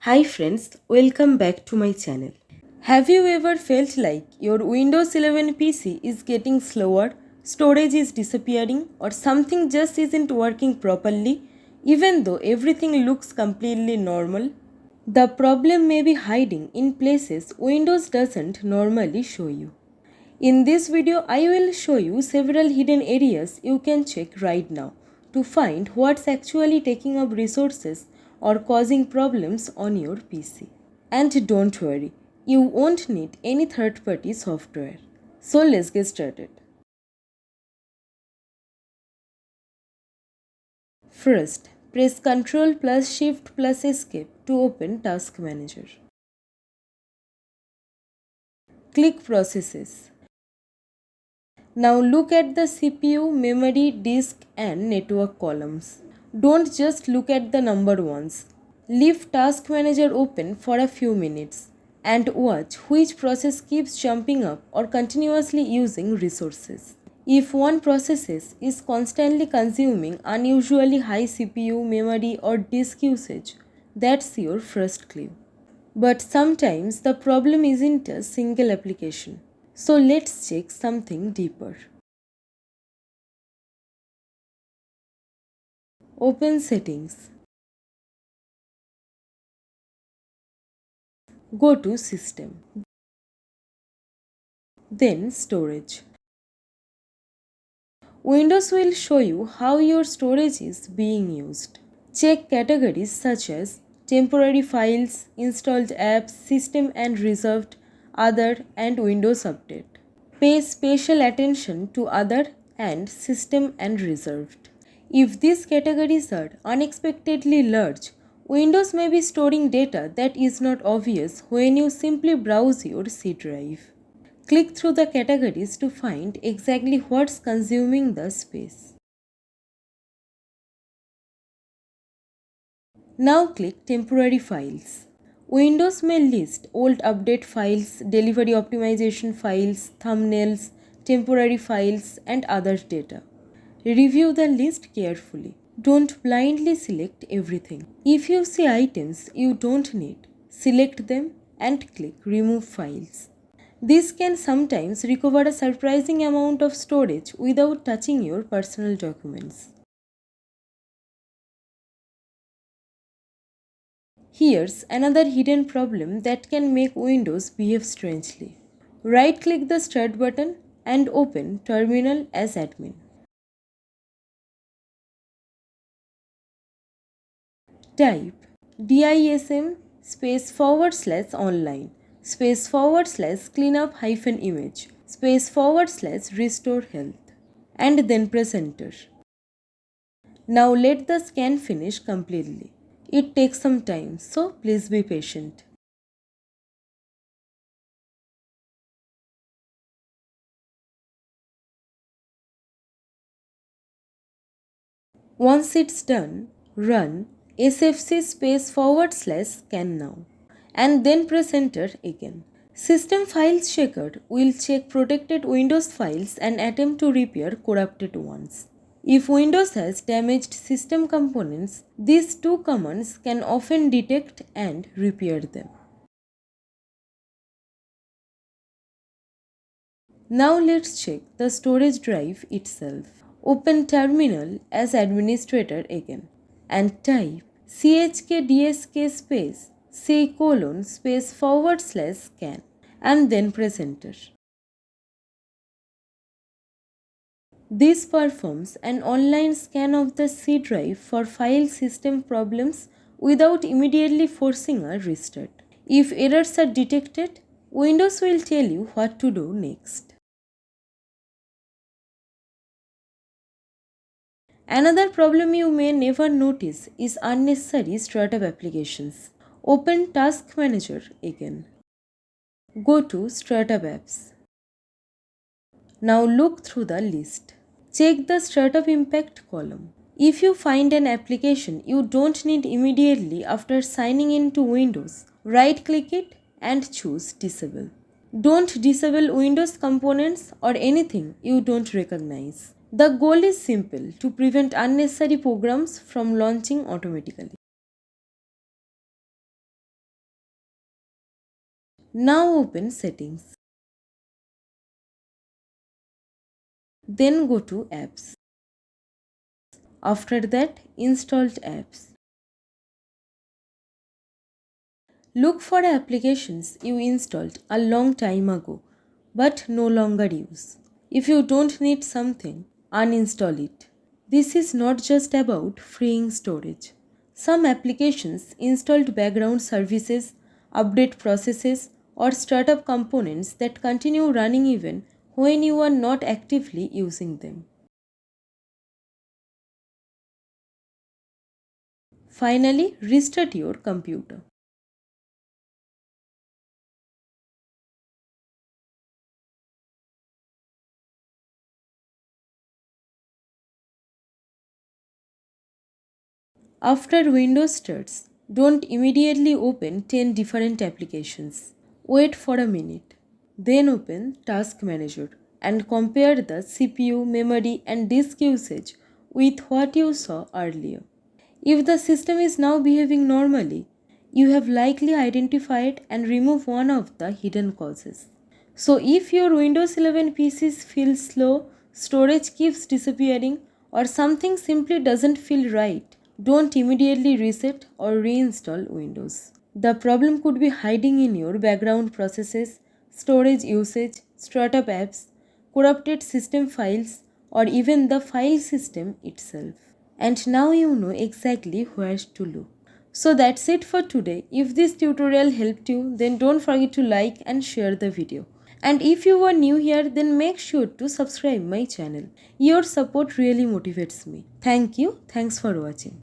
Hi friends, welcome back to my channel. Have you ever felt like your Windows 11 PC is getting slower, storage is disappearing, or something just isn't working properly, even though everything looks completely normal? The problem may be hiding in places Windows doesn't normally show you. In this video, I will show you several hidden areas you can check right now to find what's actually taking up resources or causing problems on your PC. And don't worry, you won't need any third-party software. So let's get started. First, press Ctrl plus Shift plus Escape to open Task Manager. Click Processes. Now look at the CPU, memory, disk and network columns. Don't just look at the number ones. Leave Task Manager open for a few minutes and watch which process keeps jumping up or continuously using resources. If one process is constantly consuming unusually high CPU, memory or disk usage, that's your first clue. But sometimes the problem isn't a single application. So let's check something deeper. Open Settings. Go to System. Then Storage. Windows will show you how your storage is being used. Check categories such as temporary files, installed apps, system and reserved, other and Windows Update. Pay special attention to other and system and reserved. If these categories are unexpectedly large, Windows may be storing data that is not obvious when you simply browse your C drive. Click through the categories to find exactly what's consuming the space. Now click Temporary Files. Windows may list old update files, delivery optimization files, thumbnails, temporary files, and other data. Review the list carefully. Don't blindly select everything. If you see items you don't need, select them and click Remove Files. This can sometimes recover a surprising amount of storage without touching your personal documents. Here's another hidden problem that can make Windows behave strangely. Right-click the Start button and open Terminal as admin. Type DISM space forward slash online space forward slash cleanup hyphen image space forward slash restore health and then press enter. Now let the scan finish completely. It takes some time, so please be patient. Once it's done, run sfc space forward slash scan now and then press enter again. System Files Checker will check protected Windows files and attempt to repair corrupted ones. If Windows has damaged system components, these two commands can often detect and repair them. Now let's check the storage drive itself. Open Terminal as administrator again and type chkdsk space c : space forward slash scan and then press enter. This performs an online scan of the C drive for file system problems without immediately forcing a restart. If errors are detected, Windows will tell you what to do next. Another problem you may never notice is unnecessary startup applications. Open Task Manager again. Go to Startup Apps. Now look through the list. Check the Startup Impact column. If you find an application you don't need immediately after signing into Windows, right-click it and choose Disable. Don't disable Windows components or anything you don't recognize. The goal is simple: to prevent unnecessary programs from launching automatically. Now open Settings. Then go to Apps. After that, Installed Apps. Look for applications you installed a long time ago but no longer use. If you don't need something, uninstall it. This is not just about freeing storage. Some applications installed background services, update processes, or startup components that continue running even when you are not actively using them. Finally, restart your computer. After Windows starts, don't immediately open 10 different applications. Wait for a minute. Then open Task Manager and compare the CPU, memory, and disk usage with what you saw earlier. If the system is now behaving normally, you have likely identified and removed one of the hidden causes. So if your Windows 11 PCs feel slow, storage keeps disappearing, or something simply doesn't feel right, don't immediately reset or reinstall Windows. The problem could be hiding in your background processes, storage usage, startup apps, corrupted system files, or even the file system itself. And now you know exactly where to look. So that's it for today. If this tutorial helped you, then don't forget to like and share the video. And if you are new here, then make sure to subscribe my channel. Your support really motivates me. Thank you. Thanks for watching.